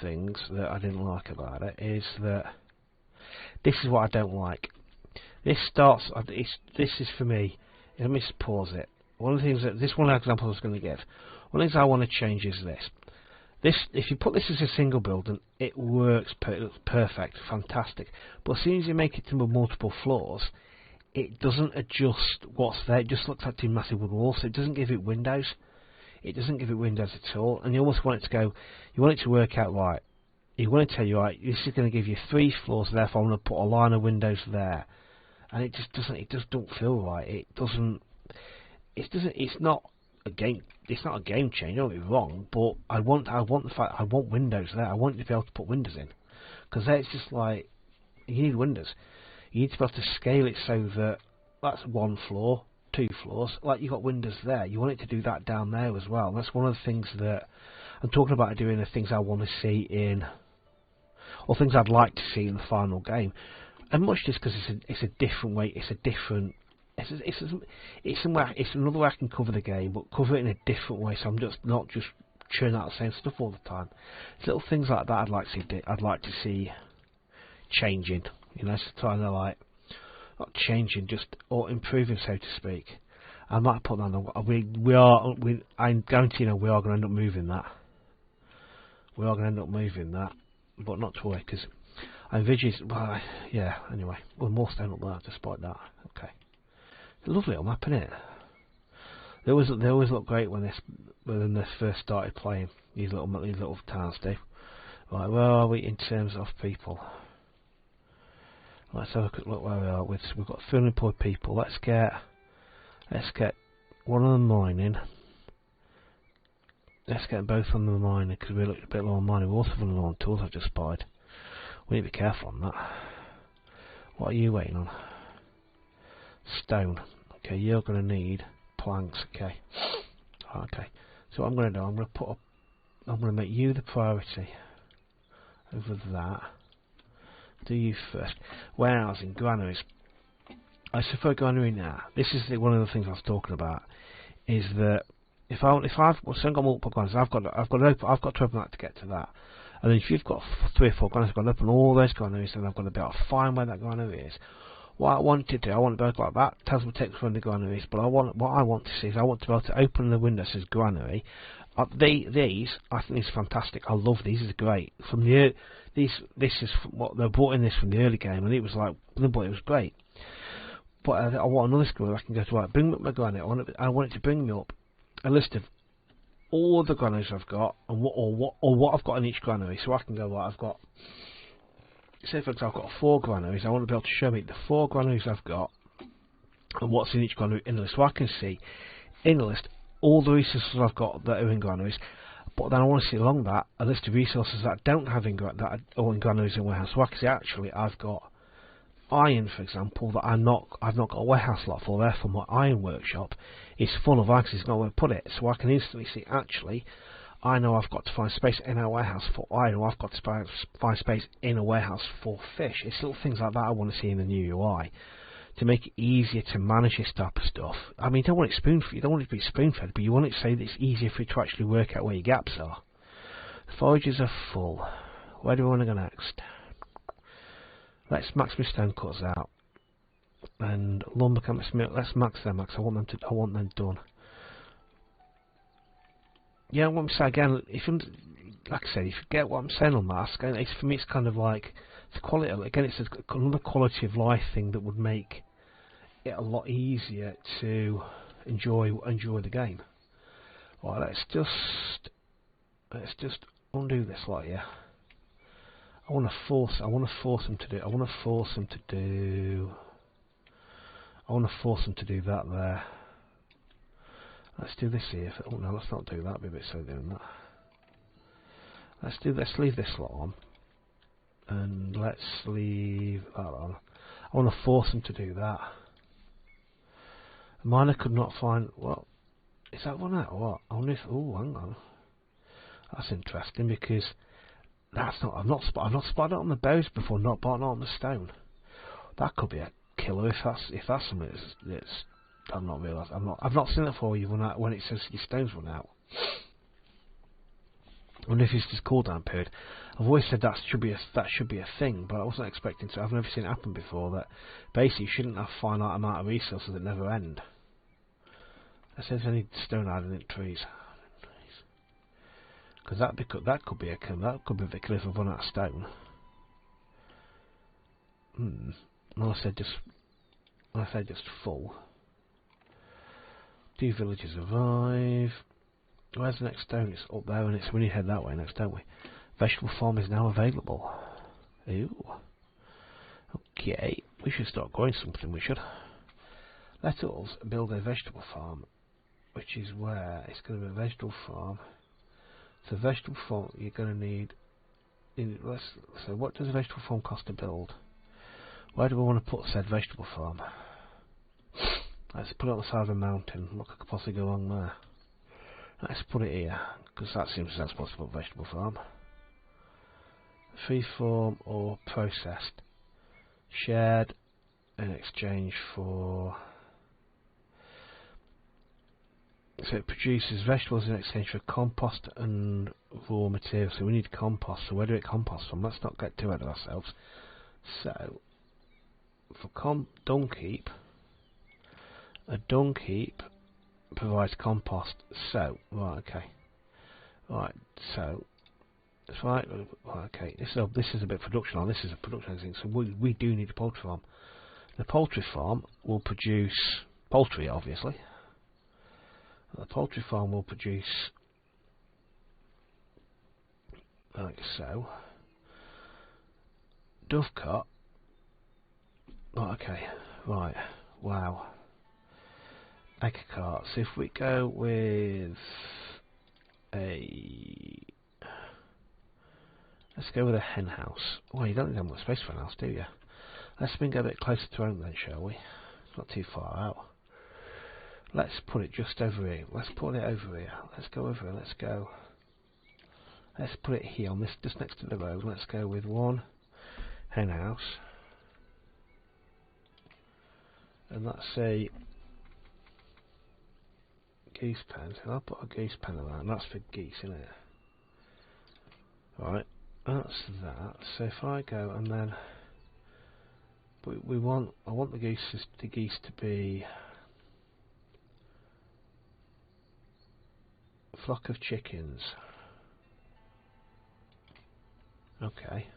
A: things that I didn't like about it, is that this is what I don't like. This is for me. Let me just pause it. One of the things that this one example I was going to give. One of the things I want to change is this. If you put this as a single building, it works perfect, fantastic. But as soon as you make it to multiple floors, it doesn't adjust what's there. It just looks like two massive wood walls. So it doesn't give it windows. It doesn't give it windows at all. And you almost want it to go. You want it to work out right. You want to tell you, right, this is going to give you 3 floors. Therefore, I'm going to put a line of windows there. And it just doesn't. It just don't feel right. It doesn't. It doesn't. It's not a game. It's not a game change. Don't get me wrong. But I want the fact. I want windows there. I want you to be able to put windows in, because it's just like you need windows. You need to be able to scale it so that that's 1 floor, 2 floors. Like you've got windows there. You want it to do that down there as well. And that's one of the things that I'm talking about doing. The things I want to see in, or things I'd like to see in the final game. And much just because it's a different way. It's a different. It's another way I can cover the game, but cover it in a different way. So I'm just not just churning out the same stuff all the time. It's little things like that I'd like to see changing. You know, so kind of like not changing, just or improving, so to speak. I might put that on. I'm guaranteeing we are going to end up moving that. We are going to end up moving that, but not to worry, because I envisage. Well, yeah. Anyway, well, more stone up there, despite that. Okay, it's a lovely little map, isn't it? They always look great when they first started playing. These little towns do. Right, where are we in terms of people? Let's have a quick look where we are. We've got 300 people. Let's get one of them mining. Let's get both on the mining, because we looked a bit low on mining. We're also running low on tools. I've just spied. We need to be careful on that. What are you waiting on? Stone. Okay, you're going to need planks. Okay. Okay. So what I'm going to do, I'm going to make you the priority over that. Do you first. Warehousing, granaries. I prefer granary now. This is one of the things I was talking about. Is that if I've got multiple granaries, I've got to open that to get to that. And then if you've got 3 or 4 granaries, I've got to open all those granaries, and I've got to be able to find where that granary is. What I want to do, I want to be like that. Tells me to take from the granaries, but what I want to see is I want to be able to open the window that says granary. These I think is fantastic. I love these. This is great. This is what they brought in this from the early game, and it was like, it was great. But I want another screen where I can go to, right, bring me up my granary. I want it to bring me up a list of all the granaries I've got, and what I've got in each granary. So I can go, right, I've got, say for example, I've got 4 granaries. I want to be able to show me the 4 granaries I've got and what's in each granary in the list, so I can see in the list all the resources I've got that are in granaries. But then I want to see along that a list of resources that I don't have in granaries and warehouse. So I can see actually I've got iron, for example, that I've not got a warehouse lot for. Therefore, my iron workshop is full of iron. It's not where to put it. So I can instantly see actually, I know I've got to find space in our warehouse for iron, or I've got to find space in a warehouse for fish. It's little things like that I want to see in the new UI to make it easier to manage this type of stuff. I mean, you don't want it spoon-fed, you don't want it to be spoon-fed, but you want it to say that it's easier for you to actually work out where your gaps are. The forages are full. Where do we want to go next? Let's max my stone cutters out, and lumber can let's max them. Max. I want them done. Yeah, what I'm saying again, like I said, if you get what I'm saying on that, for me it's kind of like the quality. Again, it's another quality of life thing that would make it a lot easier to enjoy the game. Right, let's just undo this lot here. I want to force them to do that there. Let's do this here. Oh no, let's not do that. Be a bit silly doing that. Let's leave this lot on, and let's leave that on. I want to force them to do that. Miner could not find. What is that one out or what? I wonder if. Oh, hang on. That's interesting because that's not. I've not spotted it on the bows before. Not on the stone. That could be a killer if that's something that's I've not realised. I've not seen it before. You when it says your stones run out. I wonder if it's just cooldown period. I've always said that should be a thing, but I wasn't expecting to. I've never seen it happen before. That basically you shouldn't have finite amount of resources that never end. It says any stone hiding in trees. Because that could be a killer if I've run out of stone. Unless they're just full. Do villagers arrive? Where's the next stone? It's up there, and we need to head that way next, don't we? Vegetable farm is now available. Ooh. Okay, we should start growing something. We should. Let us build a vegetable farm, which is where it's going to be a vegetable farm. So vegetable farm, you're going to need. So what does a vegetable farm cost to build? Where do we want to put said vegetable farm? Let's put it on the side of a mountain. What could possibly go wrong there? Let's put it here, because that seems sensible to put vegetable farm. Freeform or processed. Shared in exchange for. So it produces vegetables in exchange for compost and raw materials. So we need compost. So where do we get compost from? Let's not get too ahead of ourselves. So for dung heap, a dung heap provides compost. So right, so it's right. Okay, this is a bit of production on. This is a production thing. So we do need a poultry farm. The poultry farm will produce poultry, obviously. The poultry farm will produce like so. Dovecot. Oh, okay, right. Wow. Egg cart. So if we go with let's go with a hen house. Well, you don't need that much space for a house, do you? Let's bring it a bit closer to home then, shall we? It's not too far out. Let's put it just over here. Let's put it over here. Let's go over here. Let's go. Let's put it here on this, just next to the road. Let's go with one hen house, and that's a geese pen. So I'll put a geese pen on that, and that's for geese, isn't it? Right, that's that. So if I go and then I want the geese to be a flock of chickens. Okay.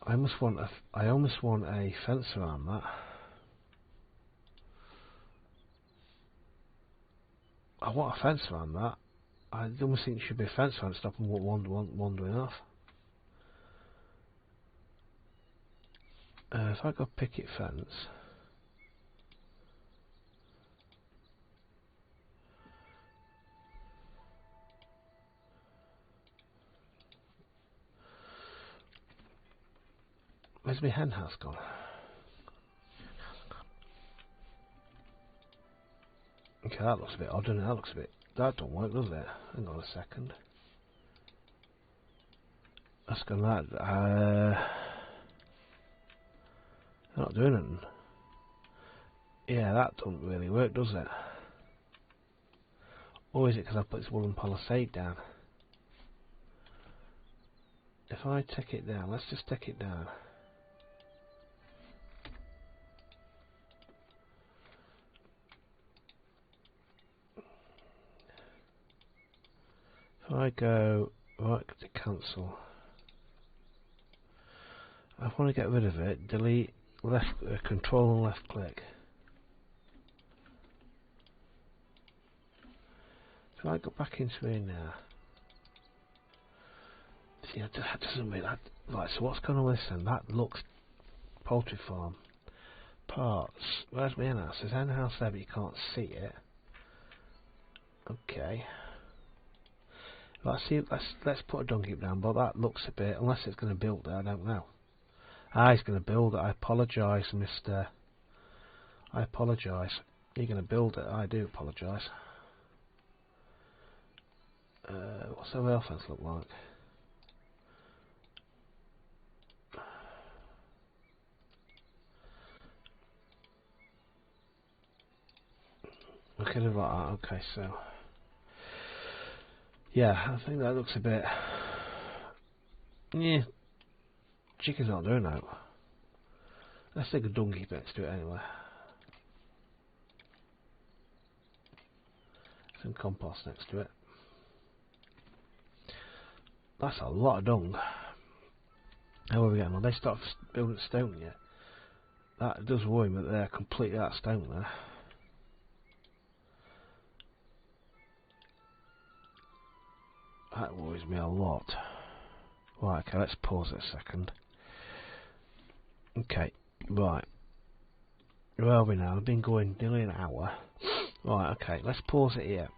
A: I almost want a fence around that. I want a fence around that. I almost think there should be a fence around it, stop them wandering off. If I go picket fence, where's my hen house gone? Okay, that looks a bit odd, doesn't it? That don't work, does it? Hang on a second. That's gone that. Not doing it. Yeah, that doesn't really work, does it? Or is it because I put this woolen palisade down? If I take it down, let's just take it down. If I go right to cancel, I want to get rid of it. Delete, left, control and left click. If I go back into here now, see, that doesn't mean that. Right, so what's going on with this then? That looks poultry farm. Parts. Where's my hen house? There's hen house there, but you can't see it. Okay. Let's see. Let's put a dung heap down. But that looks a bit. Unless it's going to build it, I don't know. Ah, he's going to build it. I apologise, Mister. I apologise. You're going to build it. I do apologise. What's the rail fence look like? Looking at that. Okay, so yeah, I think that looks a bit. Yeah, chicken's not doing that. Let's take a dung heap next to it anyway. Some compost next to it. That's a lot of dung. How are we getting on? They start building stone yet? That does worry me that they're completely out of stone there. That worries me a lot. Right, okay, let's pause it a second. Okay, right. Where are we now? I've been going nearly an hour. Right, okay, let's pause it here.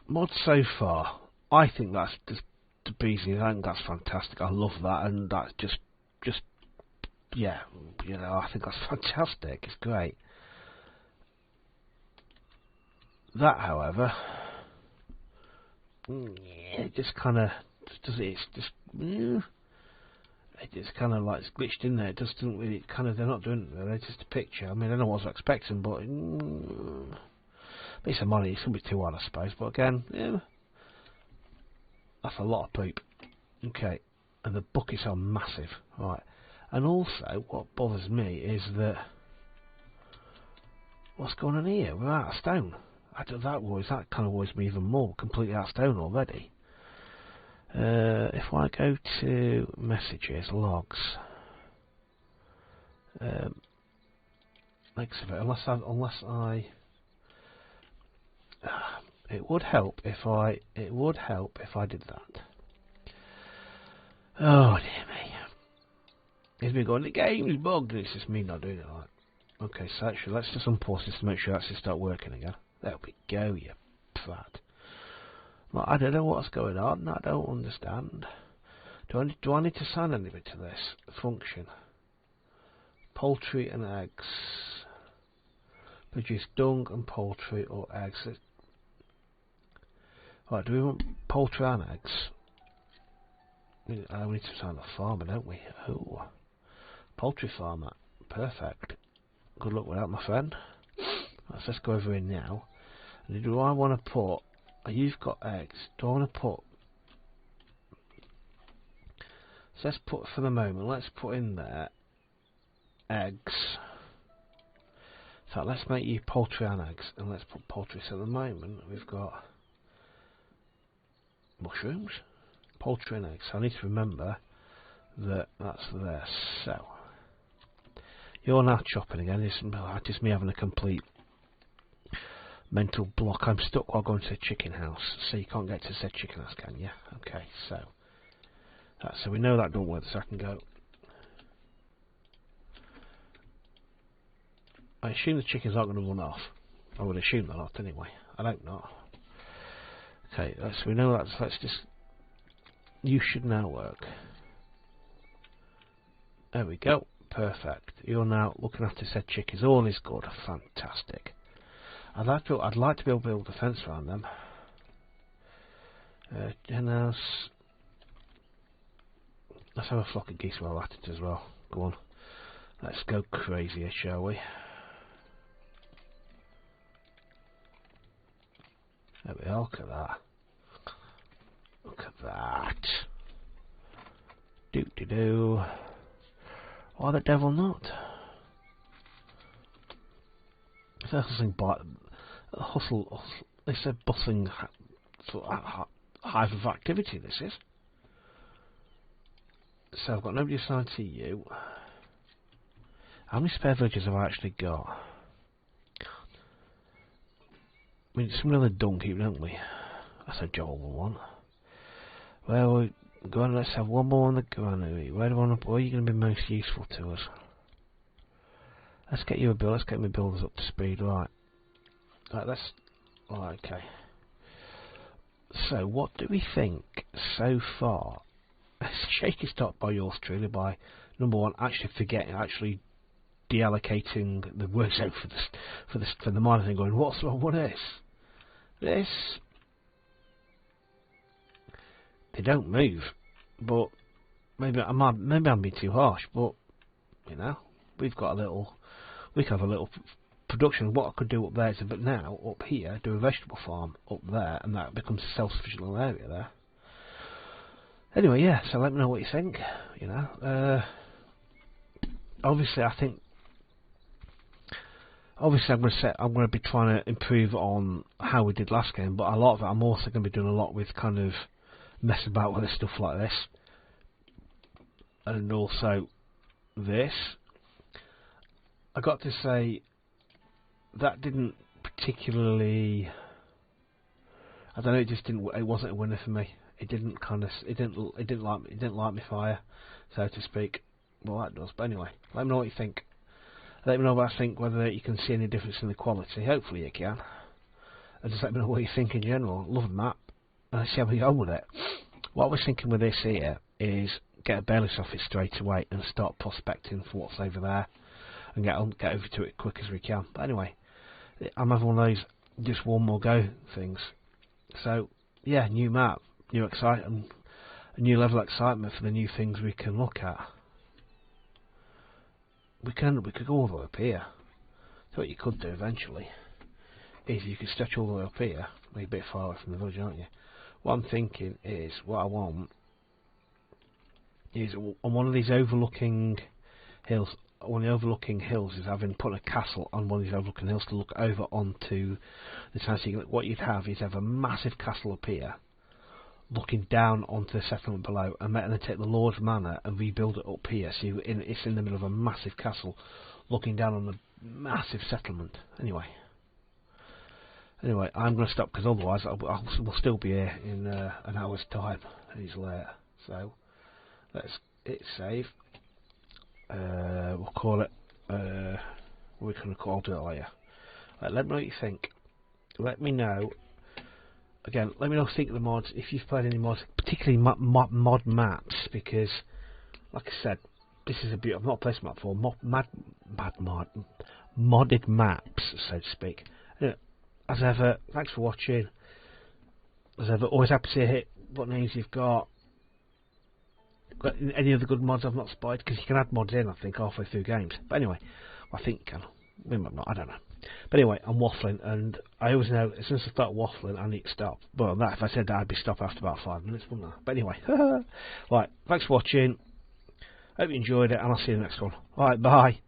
A: Mod so far, I think that's just the beezy. I think that's fantastic. I love that, and that's just yeah, you know, I think that's fantastic. It's great. That, however, it just kind of it's kind of like it's glitched in there. It just doesn't really they're not doing it. They're just a picture. I mean, I don't know what I was expecting, but it's some money. It's gonna be too hard, I suppose. But again, yeah, that's a lot of poop. Okay, and the buckets are massive, right? And also, what bothers me is that what's going on here? We're out of stone. That kind of worries me even more. Completely out of stone already. If I go to messages, logs, unless I, it would help if I did that. Oh dear me, it's been going the game's bugged. It's just me not doing it right. Okay, so actually, let's just unpause this to make sure it actually start working again. There we go, you prat. Well, I don't know what's going on. I don't understand. Do I need to assign anything to this function? Poultry and eggs. Produce dung and poultry or eggs. Right, do we want poultry and eggs? We need to assign a farmer, don't we? Oh, poultry farmer. Perfect. Good luck with that, my friend. Let's go over here now. And do I want to put... You've got eggs. Do I want to put... So let's put, for the moment, let's put in there eggs. So let's make you poultry and eggs. And let's put poultry. So at the moment, we've got mushrooms, poultry and eggs. So I need to remember that that's there. So, you're now chopping again. It's just me having a complete mental block. I'm stuck while going to the chicken house. So you can't get to said chicken house, can you? Okay, so we know that don't work. So I can go. I assume the chickens aren't going to run off. I would assume they're not anyway. I don't know. Okay, so we know that. So let's just. You should now work. There we go. Perfect. You're now looking after said chickens. All is good. Fantastic. I'd like to be able to build a fence around them. Hen house. Let's have a flock of geese while at it as well. Go on. Let's go crazy here, shall we? There we are. Look at that. Look at that. Do. Why the devil not? It's a hustle. It's a bustling sort of hive of activity. This is. So I've got nobody assigned to you. How many spare villagers have I actually got? We need some other dung heap, don't we? That's a jolly one. Well, we go on. Let's have one more on the granary. Where are you going to be most useful to us? Let's get you a build. Let's get my builders up to speed. Right. Right. Right, okay. So, what do we think so far? Shaky start by yours truly by number one, actually deallocating the work zone for the minor thing. Going, what's wrong with this? This they don't move, but maybe I'm being too harsh, but you know, we can have a little production. What I could do up there is, but now up here, do a vegetable farm up there, and that becomes a self-sufficient little area there. Anyway, yeah. So let me know what you think. You know, obviously, I'm going to be trying to improve on how we did last game, but a lot of it I'm also going to be doing a lot with kind of mess about with stuff like this, and also this. I got to say that didn't particularly. I don't know. It wasn't a winner for me. It didn't light me fire, so to speak. Well, that does. But anyway, let me know what you think. Let me know what I think, whether you can see any difference in the quality. Hopefully you can. And just let me know what you think in general. Love the map. And let's see how we go with it. What I was thinking with this here is get a bailiff's office straight away and start prospecting for what's over there. And get over to it quick as we can. But anyway, I'm having one of those just one more go things. So, yeah, new map. New excitement. A new level of excitement for the new things we can look at. We could go all the way up here. So what you could do eventually is you could stretch all the way up here. Maybe a bit far away from the village, aren't you? What I'm thinking is, what I want is on one of these overlooking hills. One of the overlooking hills is put a castle on one of these overlooking hills to look over onto the town. So what you'd have is have a massive castle up here, looking down onto the settlement below, and then take the Lord's Manor and rebuild it up here. So it's in the middle of a massive castle, looking down on the massive settlement. Anyway, I'm going to stop because otherwise we'll still be here in an hour's time. It's late, so let's hit save. We'll call it. We're going to call. I'll do it later. Let me know what you think. Let me know. Again, let me know what you think of the mods, if you've played any mods, particularly mod maps, because, like I said, this is a beautiful. I've not played this map before. Modded maps, so to speak. Anyway, as ever, thanks for watching. As ever, always happy to hit what names you've got. Got any other good mods I've not spied? Because you can add mods in, I think, halfway through games. But anyway, I think you can. Maybe not, I don't know. But anyway, I'm waffling, and I always know as soon as I start waffling, I need to stop. Well, that if I said that, I'd be stopped after about 5 minutes, wouldn't I? But anyway, right, thanks for watching. Hope you enjoyed it, and I'll see you in the next one. Alright, bye.